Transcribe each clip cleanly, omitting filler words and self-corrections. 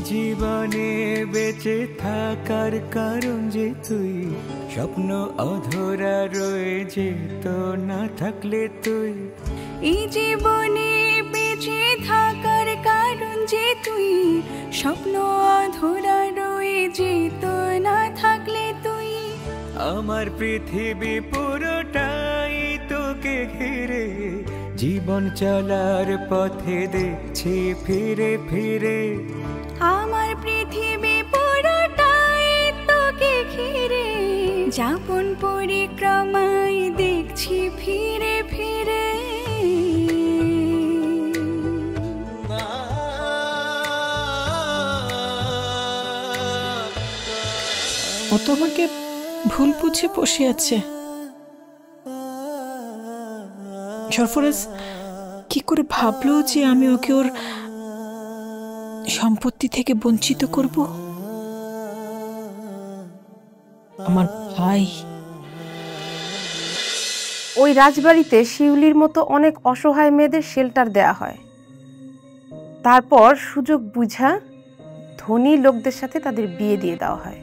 জীবনে বেঁচে থাকার কারণ যে তুই, স্বপ্ন অধরা রয়ে যেত না থাকলে তুই। এই জীবনে বেঁচে থাকার কারণ যে তুই, স্বপ্ন অধরা রয়ে যেত না থাকলে তুই। আমার পৃথিবী পুরোটাই তোকে ঘিরে, জীবন চলার পথে দেখছি ফিরে ফিরে। আমার পৃথিবী পুরোটাই তোকে ঘিরে, যাপন পরিক্রমায় দেখছি ফিরে ফিরে। ও তো আমাকে ভুল বুঝে বসে আছে। সরফরাজ কি করে ভাবলো যে আমি ওকে ওর সম্পত্তি থেকে বঞ্চিত করব? আমার ভাই। ওই রাজবাড়িতে শিউলির মতো অনেক অসহায় মেয়েদের শেল্টার দেয়া হয়। তারপর সুযোগ বুঝা ধনী লোকদের সাথে তাদের বিয়ে দিয়ে দেওয়া হয়।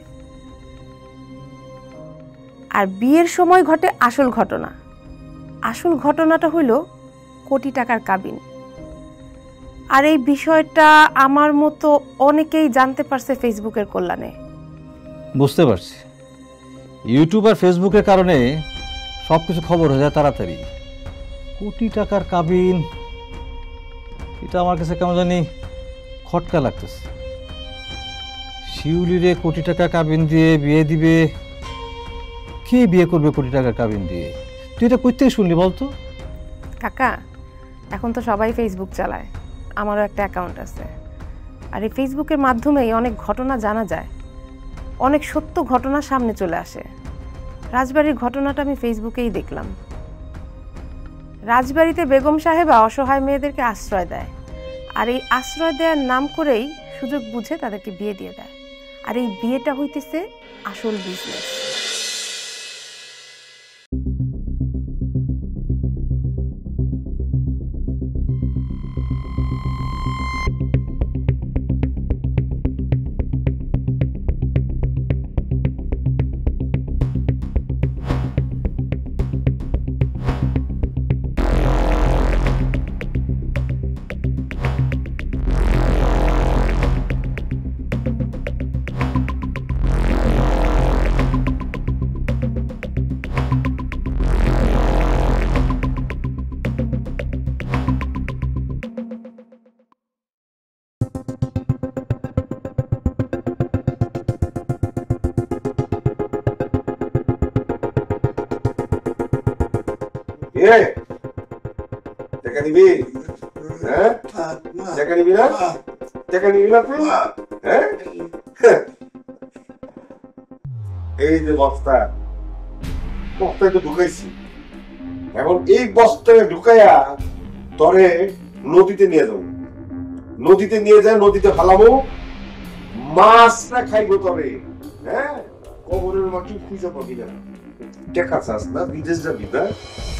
আর বিয়ের সময় ঘটে আসল ঘটনা। আসল ঘটনাটা হইল কোটি টাকার কাবিন। আর এই বিষয়টা আমার মতো অনেকেই জানতে পারছে ফেসবুকের কল্যাণে। বুঝতে পারছি, ইউটিউব আর ফেসবুকের কারণে সবকিছু খবর হয়ে যায় তাড়াতাড়ি। কোটি টাকার কাবিন, এটা আমার কাছে কেমন জানি খটকা লাগতেছে। শিউলিরে কোটি টাকা কাবিন দিয়ে বিয়ে দিবে? কে বিয়ে করবে কোটি টাকার কাবিন দিয়ে? তুই এটা কই থেকে শুনলি বলতো? কাকা, এখন তো সবাই ফেসবুক চালায়, আমারও একটা অ্যাকাউন্ট আছে। আর এই ফেসবুকের মাধ্যমেই অনেক ঘটনা জানা যায়, অনেক সত্য ঘটনা সামনে চলে আসে। রাজবাড়ির ঘটনাটা আমি ফেসবুকেই দেখলাম। রাজবাড়িতে বেগম সাহেবা অসহায় মেয়েদেরকে আশ্রয় দেয়, আর এই আশ্রয় দেওয়ার নাম করেই সুযোগ বুঝে তাদেরকে বিয়ে দিয়ে দেয়। আর এই বিয়েটা হইতেছে আসল বিজনেস। টাকা নিবি? হ্যাঁ, টাকা নিবি না? টাকা নিবি না তুই? হ্যাঁ, এই যে বস্তায় তো ঢুকাইছি। এখন এই বস্তায় ঢুকাইয়া তরে নদীতে নিয়ে যাবো। নদীতে নিয়ে যায়, নদীতে ফালাবো, মাছটা খাইবো তরে। হ্যাঁ, কবরের মাটি খুঁজে পাবি না। টাকা চাস না, বিদেশ যাবি না?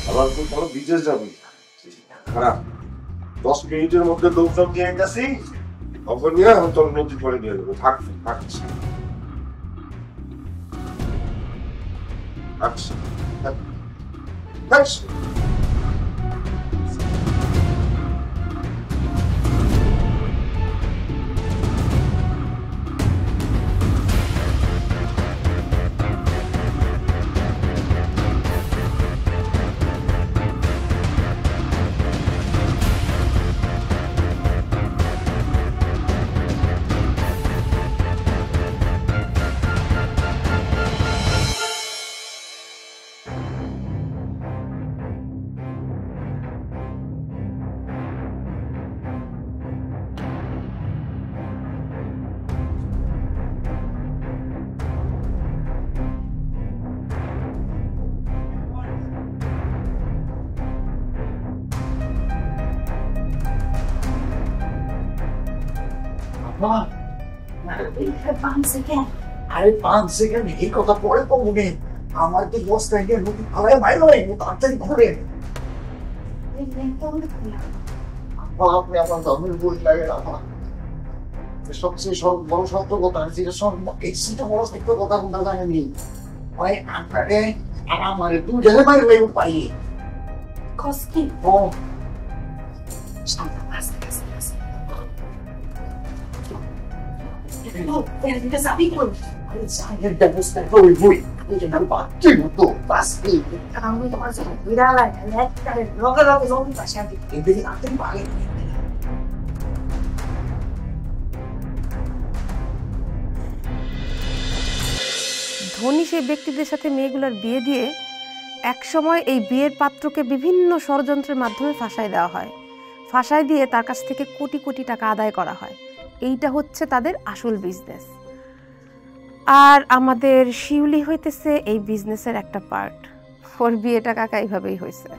আবার তোর বিদেশ যাবি খারাপ। 10 মিনিটের মধ্যে লোকজন নিয়ে গেছি, তখন নিয়ে তোর নদী পরে নিয়ে যাবো। থাকছি থাকছি। আরে 5 সেকেন্ড এই কথা পরে কমবে। আমার তো বস্তা গিয়ে নদী ফালায় মাইল হয়, তাড়াতাড়ি ঘুরে। আপনি আমার জমির বই লাগে না। সবচেয়ে বড় সত্য কথা যেটা সেটা বড় সত্য কথা কোনটা জানেনি ওই আপনারে আর আমারে দু জায়গায় মারি লইব পাই কসকি ও এটা সাবি কোন সাইকেল ব্যবস্থা করি বই এটা না বাচ্চা মতো বাসি আমি তোমার সাথে বিড়াল আছে একটা লগে লগে জমি পাশে আছে এদিকে আপনি পাগে ধনী সেই ব্যক্তিদের সাথে মেয়েগুলোর বিয়ে দিয়ে একসময় এই বিয়ের পাত্রকে বিভিন্ন ষড়যন্ত্রের মাধ্যমে ফাঁসায় দেওয়া হয়, ফাঁসায় দিয়ে তার কাছ থেকে কোটি কোটি টাকা আদায় করা হয়। এইটা হচ্ছে তাদের আসল বিজনেস। আর আমাদের শিউলি হইতেছে এই বিজনেসের একটা পার্ট। ওর বিয়েটা কাকা এইভাবেই হয়েছে।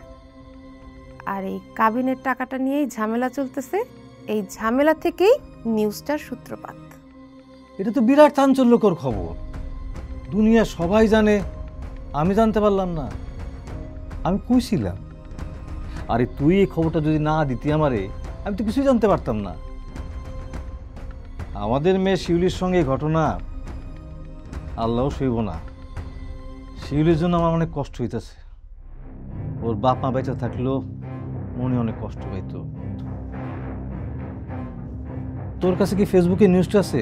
আর এই কাবিনের টাকাটা নিয়েই ঝামেলা চলতেছে, এই ঝামেলা থেকেই নিউজটার সূত্রপাত। এটা তো বিরাট চাঞ্চল্যকর খবর, দুনিয়া সবাই জানে, আমি জানতে পারলাম না। আমি কইছিলাম, আরে তুই এই খবরটা যদি না দিতি আমারে, আমি তো কিছুই জানতে পারতাম না। আমাদের মেয়ে শিউলির সঙ্গে এই ঘটনা আল্লাহও সইব না। শিউলির জন্য আমার অনেক কষ্ট হইতেছে। ওর বাপ মা বেঁচে থাকলেও মনে অনেক কষ্ট পাইত। তোর কাছে কি ফেসবুকে নিউজটা আছে?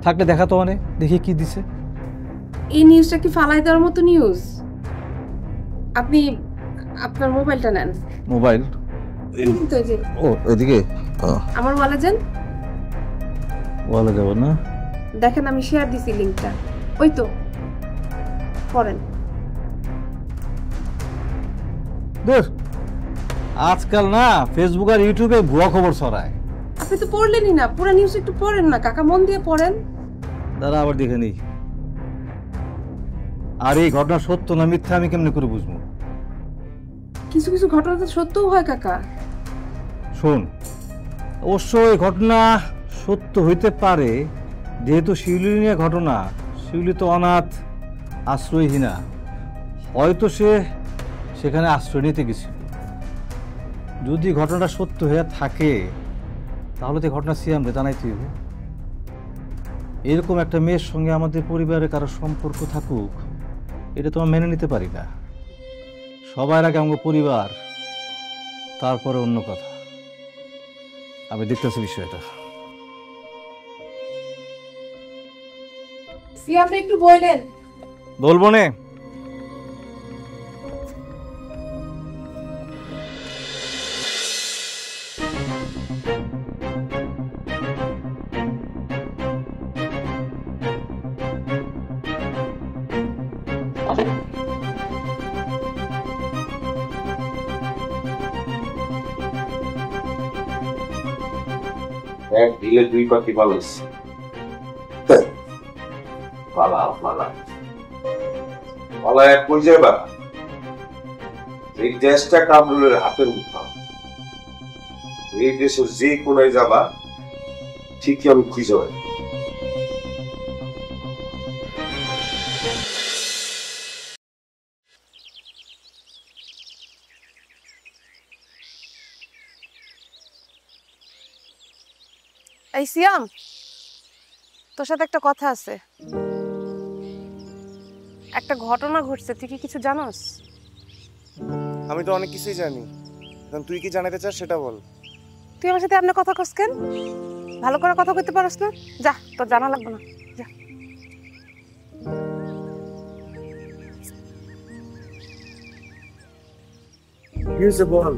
থাকলে দেখা তো মানে দেখি কি দিছে। এই নিউজটা কি ফালাই দেওয়ার মতো নিউজ? আপনি আপনার মোবাইলটা নেন। মোবাইল ও এদিকে আমার ওয়ালে যান, ওয়ালে যাব না। দেখেন আমি শেয়ার দিছি লিংকটা, ওই তো পড়েন। আজকাল না ফেসবুক আর ইউটিউবে ভুয়া খবর ছড়ায়। আপনি তো পড়লেনই না, পুরো নিউজ একটু পড়েন না কাকা, মন দিয়ে পড়েন। দাঁড়া আবার দেখে নি। আর এই ঘটনা সত্য না মিথ্যা আমি কেমনে করে বুঝবো? কিছু কিছু ঘটনা তো সত্যও হয় কাকা। শোন, অবশ্য এই ঘটনা সত্য হইতে পারে, যেহেতু শিউলি নিয়ে ঘটনা। শিউলি তো অনাথ, আশ্রয়হীনা, হয়তো সে সেখানে আশ্রয় নিতে গেছিল। যদি ঘটনাটা সত্য হয়ে থাকে তাহলে তো ঘটনা সিয়ামরে জানাইতে হবে। এরকম একটা মেয়ের সঙ্গে আমাদের পরিবারে কারো সম্পর্ক থাকুক, এটা তো আমরা মেনে নিতে পারি না। সবার আগে আমার পরিবার, তারপরে অন্য কথা। আমি দেখতেছি বিষয়টা। সিয়ামরে একটু বললেন। বলবো নে। এক ঢিলে দুই পাখি পালাইছে। পালা পালা পালা এক কই যাবা? এই দেশটা কামরুলের হাতের উঠাম। এই দেশের যে কোনায় যাবা ঠিকই আমি খুঁজে পাই। এই সিয়াম, তোর সাথে একটা কথা আছে। একটা ঘটনা ঘটছে, তুই কি কিছু জানোস? আমি তো অনেক কিছুই জানি, তুই কি জানাতে চাস সেটা বল। তুই আমার সাথে আপনার কথা কস কেন? ভালো করে কথা কইতে পারস না? যা, তোর জানা লাগবে না, যা। কি হয়েছে বল।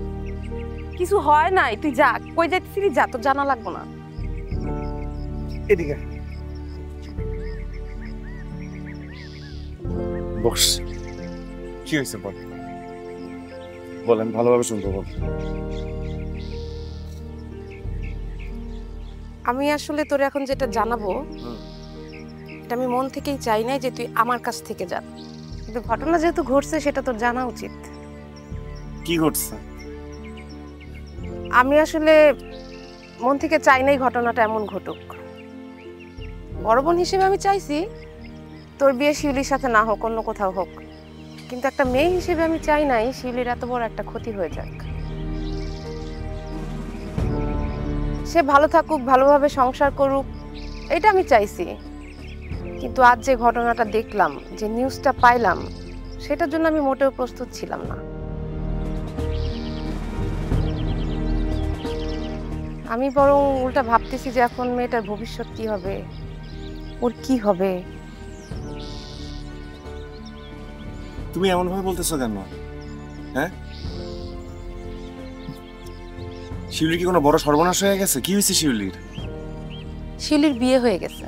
কিছু হয় নাই, তুই যা। কই যাইতেছিলি যা, তোর জানা লাগবে না। এদিকে বস। কি হয়েছে বল, বলেন ভালোভাবে শুনবো। বল। আমি আসলে তোর এখন যেটা জানাবো, এটা আমি মন থেকেই চাই নাই যে তুই আমার কাছ থেকে জান, কিন্তু ঘটনা যেহেতু ঘটছে সেটা তোর জানা উচিত। কি ঘটছে? আমি আসলে মন থেকে চাই নাই ঘটনাটা এমন ঘটুক। বড় বোন হিসেবে আমি চাইছি তোর বিয়ে শিউলির সাথে না হোক, অন্য কোথাও হোক, কিন্তু একটা মেয়ে হিসেবে আমি চাই নাই শিউলির এত বড় একটা ক্ষতি হয়ে যাক। সে ভালো থাকুক, ভালোভাবে সংসার করুক, এটা আমি চাইছি, কিন্তু আজ যে ঘটনাটা দেখলাম, যে নিউজটা পাইলাম, সেটার জন্য আমি মোটেও প্রস্তুত ছিলাম না। আমি বরং উল্টা ভাবতেছি যে এখন মেয়েটার ভবিষ্যৎ কি হবে, ওর কি হবে। তুমি এমন ভাবে বলতেছো কেন? হ্যাঁ, শিউলির কি কোনো বড় সর্বনাশ হয়ে গেছে? কি হয়েছে শিউলির? শিউলির বিয়ে হয়ে গেছে।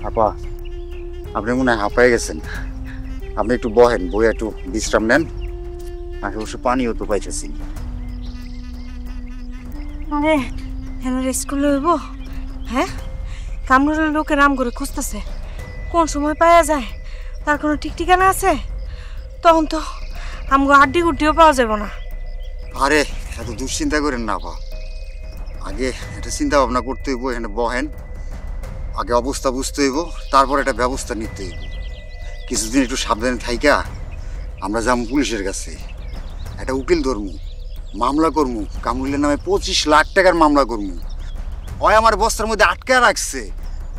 আপা, আপনি মনে হয় হাঁপায়ে গেছেন। আপনি একটু বহেন, বইয়ে একটু বিশ্রাম নেন। আশেপাশে পানিও তো পাইতেছি। আরে হেন স্কুল হইব? হ্যাঁ, কামরুলের লোকে নাম করে খুঁজতেছে, কোন সময় পাওয়া যায় তার কোনো ঠিক ঠিকানা আছে? তখন তো আমগো আড্ডি গুড্ডিও পাওয়া যাবে না। আরে এত দুশ্চিন্তা করেন না আপা, আগে একটা চিন্তা ভাবনা করতে হইব। এখানে বহেন, আগে অবস্থা বুঝতে হইব, তারপর একটা ব্যবস্থা নিতে হইব। কিছুদিন একটু সাবধানে থাইকা আমরা যাম পুলিশের কাছে, একটা উকিল ধরমু, মামলা করমু। কামরুলের নামে 25 লাখ টাকার মামলা করমু। ওই আমার বস্তার মধ্যে আটকে রাখছে,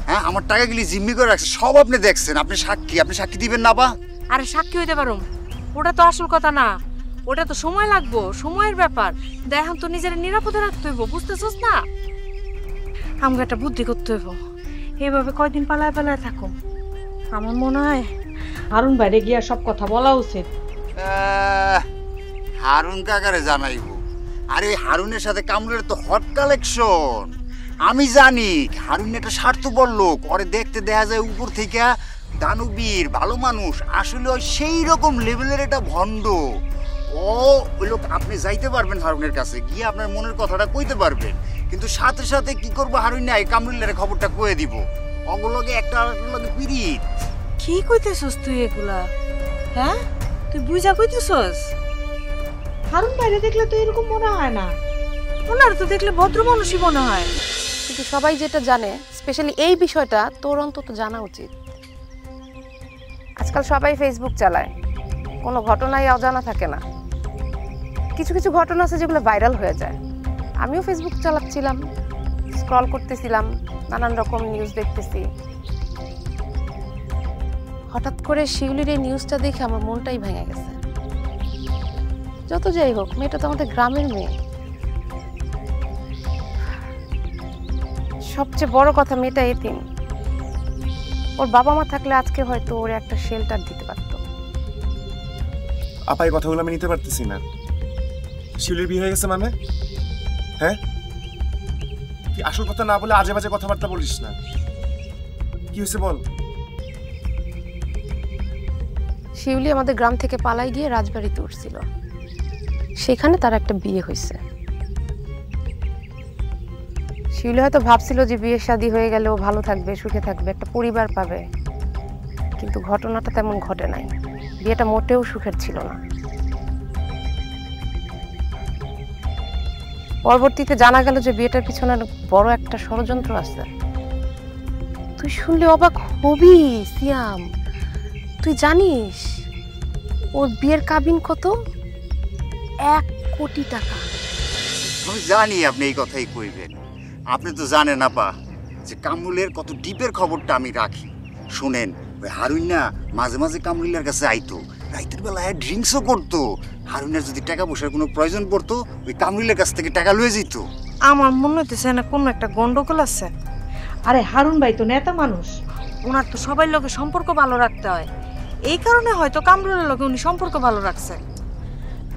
হ্যাঁ, আমার টাকাগুলি জিম্মি করে রাখছে, সব আপনি দেখছেন। আপনি সাক্ষী দিবেন না বা? আরে সাক্ষী হইতে পারো, ওটা তো আসল কথা না, ওটা তো সময় লাগবো, সময়ের ব্যাপার। এখন তো নিজের নিরাপদে রাখতে হইব, বুঝতেছস না? আমাকে একটা বুদ্ধি করতে হইব, এইভাবে কয়দিন পালায় পালায় থাকো। আমার মনে হয় হারুন বাইরে গিয়া সব কথা বলা উচিত। হারুন কাকারে জানাইব? আরে ওই হারুনের সাথে কামরুলের তো হট কালেকশন। আমি জানি হারুন একটা স্বার্থপর লোক, ওরে দেখতে দেখা যায় উপর থেকে দানবীর ভালো মানুষ, আসলে ওই সেই রকম লেভেলের একটা ভণ্ড। ওই লোক, আপনি যাইতে পারবেন হারুনের কাছে, গিয়ে আপনার মনের কথাটা কইতে পারবেন, কিন্তু সাথে সাথে কি করবো, হারুন নাই কামরুলের খবরটা কয়ে দিব। অগলগে একটা লগে পিরিত। কি কইতেছস তুই এগুলা? হ্যাঁ, তুই বুঝা কইতেছস? হারুন বাইরে দেখলে তো এরকম মনে হয় না, ওনার তো দেখলে ভদ্র মানুষই মনে হয়। কিন্তু সবাই যেটা জানে, স্পেশালি এই বিষয়টা তোর অন্তত জানা উচিত। আজকাল সবাই ফেসবুক চালায়, কোনো ঘটনাই অজানা থাকে না। কিছু কিছু ঘটনা আছে যেগুলো ভাইরাল হয়ে যায়। আমিও ফেসবুক চালাচ্ছিলাম, স্ক্রল করতেছিলাম, নানান রকম নিউজ দেখতেছি। হঠাৎ করে শিউলির এই নিউজটা দেখে আমার মনটাই ভেঙে গেছে। যত যাই হোক, মেয়েটা তো আমাদের গ্রামের মেয়ে। সবচেয়ে বড় কথা, মেয়েটা এতিম। ওর বাবা মা থাকলে আজকে হয়তো ওর একটা শেল্টার দিতে পারতো। আপা, এই কথাগুলো আমি নিতে পারতেছি না। শিউলির বিয়ে হয়ে গেছে মানে? হ্যাঁ, কি আসল কথা না বলে আজে বাজে কথাবার্তা বলিস না। কি হয়েছে বল? শিউলি আমাদের গ্রাম থেকে পালাই গিয়ে রাজবাড়িতে উঠছিল, সেখানে তার একটা বিয়ে হয়েছে। শিউলি হয়তো ভাবছিল যে বিয়ে শাদী হয়ে গেলে ও ভালো থাকবে, সুখে থাকবে, একটা পরিবার পাবে, কিন্তু ঘটনাটা তেমন ঘটে নাই। বিয়েটা মোটেও সুখের ছিল না। পরবর্তীতে জানা গেল যে বিয়েটার পিছনে বড় একটা ষড়যন্ত্র আছে। তুই শুনলে অবাক হবি সিয়াম। তুই জানিস ওর বিয়ের কাবিন কত? 1 কোটি টাকা। আমি জানি আপনি এই কথাই কইবেন। আপনি তো জানেন আপা যে কামরুলের কত ডিপের খবরটা আমি রাখি। শুনেন, ওই হারুন না মাঝে মাঝে কামরুলের কাছে আইতো, রাইতের বেলায় ড্রিঙ্কসও করতো। হারুনের যদি টাকা পয়সার কোনো প্রয়োজন পড়তো, ওই কামরুলের কাছ থেকে টাকা লয়ে যেত। আমার মনে হইতেছে না কোনো একটা গন্ডগোল আছে। আরে হারুন ভাই তো নেতা মানুষ, ওনার তো সবাই লোকের সম্পর্ক ভালো রাখতে হয়। এই কারণে হয়তো কামরুলের লোকে উনি সম্পর্ক ভালো রাখছে।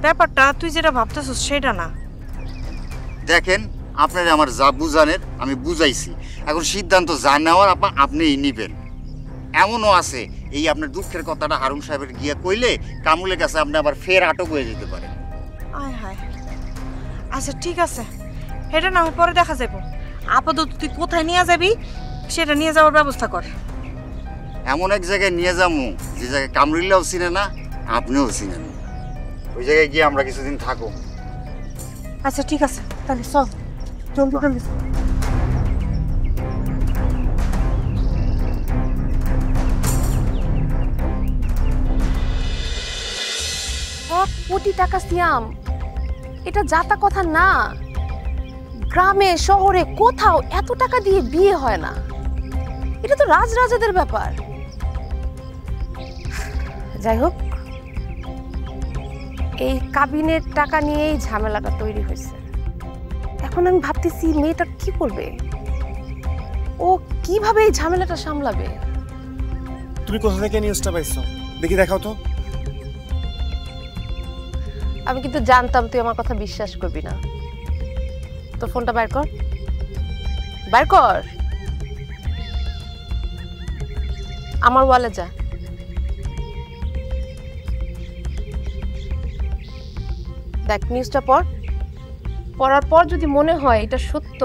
ব্যাপারটা তুই যেটা ভাবতেছিস সেটা না। দেখেন, আপনারা আমার যা বুঝানের আমি বুঝাইছি, এখন সিদ্ধান্ত যা নেওয়ার আপনিই নিবেন। এমনও আছে এই আপনার দুঃখের কথাটা হারুন সাহেবের গিয়া কইলে কামরুলের কাছে আপনি আবার ফের আটক হয়ে যেতে পারেন। আয় হায়, আচ্ছা ঠিক আছে, এটা না হয় পরে দেখা যাবো। আপাতত তুই কোথায় নিয়ে যাবি সেটা নিয়ে যাওয়ার ব্যবস্থা কর। এমন এক জায়গায় নিয়ে যাবো যে জায়গায় কামরুল্লাও চিনে না, আপনিও চিনেন। ওই জায়গায় গিয়ে আমরা কিছুদিন থাকো। আচ্ছা ঠিক আছে, তাহলে চল জলদি জলদি। কোটি টাকা সিয়াম, এটা যাতা কথা না। গ্রামে শহরে কোথাও এত টাকা দিয়ে বিয়ে হয় না। এটা তো রাজরাজাদের ব্যাপার। যাই হোক, এই কাবিনের টাকা নিয়েই ঝামেলাটা তৈরি হয়েছে। এখন আমি ভাবতেছি মেয়েটা কি করবে, ও কিভাবে এই ঝামেলাটা সামলাবে। তুমি কোথা থেকে নিউজটা পাইছো দেখি দেখাও তো। আমি কিন্তু জানতাম তুই আমার কথা বিশ্বাস করবি না। তোর ফোনটা বের কর, বের কর। আমার ওয়ালে যা। দেখ নিউজটা পড়, পড়ার পর যদি মনে হয় এটা সত্য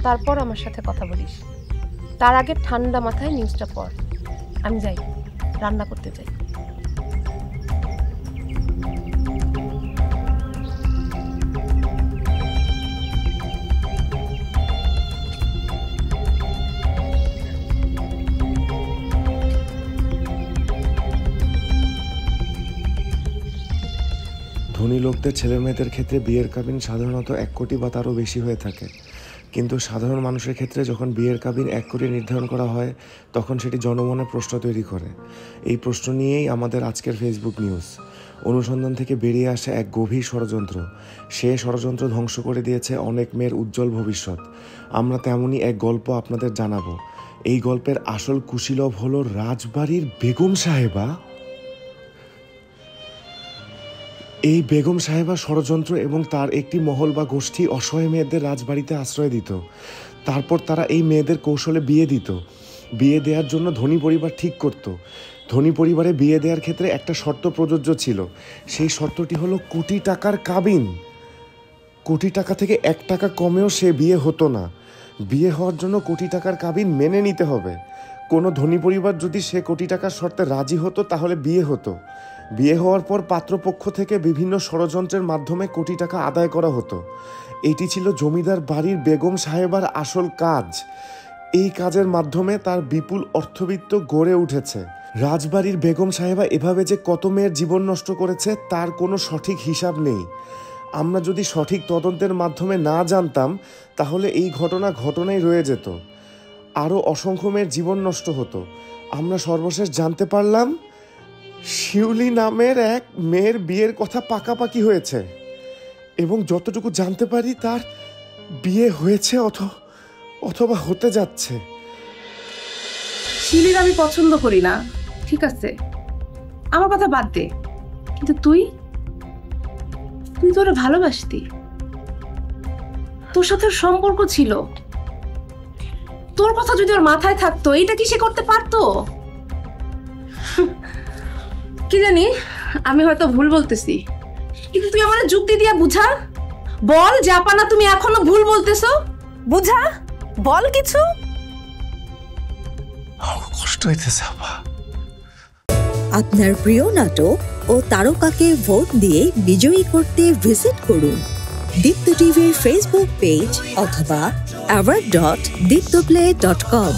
তারপর আমার সাথে কথা বলিস। তার আগে ঠান্ডা মাথায় নিউজটা পড়। আমি যাই, রান্না করতে যাই। ধনী লোকদের ছেলে মেয়েদের ক্ষেত্রে বিয়ের কাবিন সাধারণত 1 কোটি বা তারও বেশি হয়ে থাকে, কিন্তু সাধারণ মানুষের ক্ষেত্রে যখন বিয়ের কাবিন 1 কোটি নির্ধারণ করা হয় তখন সেটি জনমনে প্রশ্ন তৈরি করে। এই প্রশ্ন নিয়েই আমাদের আজকের ফেসবুক নিউজ। অনুসন্ধান থেকে বেরিয়ে আসে এক গভীর ষড়যন্ত্র। সে ষড়যন্ত্র ধ্বংস করে দিয়েছে অনেক মেয়ের উজ্জ্বল ভবিষ্যৎ। আমরা তেমনই এক গল্প আপনাদের জানাবো। এই গল্পের আসল কুশীলব হলো রাজবাড়ির বেগম সাহেবা। এই বেগম সাহেবা ষড়যন্ত্র এবং তার একটি মহল বা গোষ্ঠী অসহায় মেয়েদের রাজবাড়িতে আশ্রয় দিত। তারপর তারা এই মেয়েদের কৌশলে বিয়ে দিত। বিয়ে দেওয়ার জন্য ধনী পরিবার ঠিক করত। ধনী পরিবারে বিয়ে দেওয়ার ক্ষেত্রে একটা শর্ত প্রযোজ্য ছিল। সেই শর্তটি হলো কোটি টাকার কাবিন। কোটি টাকা থেকে 1 টাকা কমেও সে বিয়ে হতো না। বিয়ে হওয়ার জন্য কোটি টাকার কাবিন মেনে নিতে হবে। কোনো ধনী পরিবার যদি সে কোটি টাকার শর্তে রাজি হতো তাহলে বিয়ে হতো। বিয়ে হওয়ার পর পাত্রপক্ষ থেকে বিভিন্ন ষড়যন্ত্রের মাধ্যমে কোটি টাকা আদায় করা হতো। এটি ছিল জমিদার বাড়ির বেগম সাহেবার আসল কাজ। এই কাজের মাধ্যমে তার বিপুল অর্থবিত্ত গড়ে উঠেছে। রাজবাড়ির বেগম সাহেবা এভাবে যে কত মেয়ের জীবন নষ্ট করেছে তার কোনো সঠিক হিসাব নেই। আমরা যদি সঠিক তদন্তের মাধ্যমে না জানতাম তাহলে এই ঘটনা ঘটনাই রয়ে যেত। আরও অসংখ্য মেয়ের জীবন নষ্ট হতো। আমরা সর্বশেষ জানতে পারলাম শিউলি নামের এক মেয়ের বিয়ের কথা পাকাপাকি হয়েছে এবং যতটুকু জানতে পারি তার বিয়ে হয়েছে অথবা হতে যাচ্ছে। শিলির আমি পছন্দ করি না, ঠিক আছে, আমার কথা বাদ দে, কিন্তু তুই তো ওরা ভালোবাসতি, তোর সাথে সম্পর্ক ছিল, তোর কথা যদি ওর মাথায় থাকতো এটা কি সে করতে পারতো? কি জানি, আমি হয়তো ভুল বলতেছি, কিন্তু তুই আমার যুক্তি দিয়া বুঝা, বল যে আপানা তুমি এখনো ভুল বলতেছো, বুঝা, বল কিছু। কষ্ট হইতেছে আপা। আপনার প্রিয় নাটক ও তারকাকে ভোট দিয়ে বিজয়ী করতে ভিজিট করুন দীপ্ত টিভির ফেসবুক পেজ অথবা award.diptoplay.com।